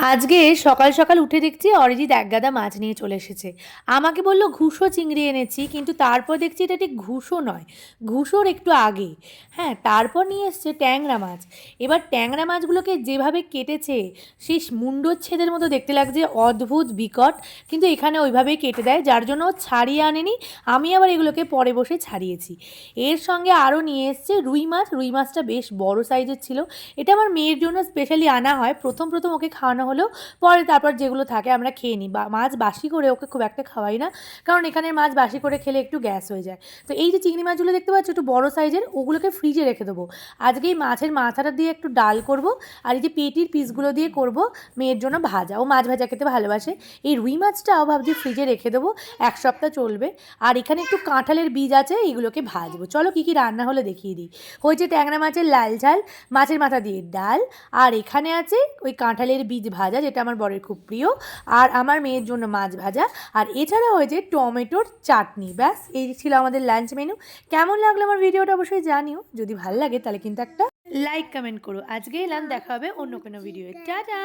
আজকে সকাল সকাল উঠে দেখছি অরিজিৎ এক গাদা মাছ নিয়ে চলে এসেছে। আমাকে বলল ঘুষো চিংড়ি এনেছি, কিন্তু তারপর দেখছি এটা ঠিক ঘুষো নয়, ঘুষোর একটু আগে। হ্যাঁ, তারপর নিয়ে এসছে ট্যাংরা মাছ। এবার ট্যাংরা মাছগুলোকে যেভাবে কেটেছে সেই মুন্ডচ্ছেদের মতো দেখতে লাগছে, অদ্ভুত বিকট। কিন্তু এখানে ওইভাবেই কেটে দেয়, যার জন্য ও ছাড়িয়ে আনেনি। আমি আবার এগুলোকে পরে বসে ছাড়িয়েছি। এর সঙ্গে আরও নিয়ে এসছে রুই মাছ। রুই মাছটা বেশ বড় সাইজের ছিল। এটা আমার মেয়ের জন্য স্পেশালি আনা হয়। প্রথম প্রথম ওকে খাওয়ানো হলেও পরে তারপর যেগুলো থাকে আমরা খেয়ে নিই। বা মাছ বাসি করে ওকে খুব একটা খাওয়াই না, কারণ এখানের মাছ বাসি করে খেলে একটু গ্যাস হয়ে যায়। তো এই যে চিংড়ি মাছগুলো দেখতে পাচ্ছ একটু বড় সাইজের, ওগুলোকে ফ্রিজে রেখে দেবো। আজকে এই মাছের মাথাটা দিয়ে একটু ডাল করব, আর এই যে পেটির পিসগুলো দিয়ে করব মেয়ের জন্য ভাজা। ও মাছ ভাজা খেতে ভালোবাসে। এই রুই মাছটাও ভাবছি ফ্রিজে রেখে দেবো, এক সপ্তাহ চলবে। আর এখানে একটু কাঁঠালের বীজ আছে, এইগুলোকে ভাজবো। চলো কী কী রান্না হলে দেখিয়ে দিই। হয়েছে ট্যাংরা মাছের লাল ঝাল, মাছের মাথা দিয়ে ডাল, আর এখানে আছে ওই কাঁঠালের বীজ ভাজা, যেটা আমার বরের খুব প্রিয়, আর আমার মেয়ের জন্য মাছ ভাজা, আর এছাড়া হয়েছে টমেটোর চাটনি। ব্যাস, এই ছিল আমাদের লাঞ্চ মেনু। কেমন লাগলো আমার ভিডিওটা অবশ্যই জানিও। যদি ভালো লাগে তাহলে কিন্তু একটা লাইক কমেন্ট করো। আজকে এলাম, দেখা হবে অন্য কোনো ভিডিও। টাটা।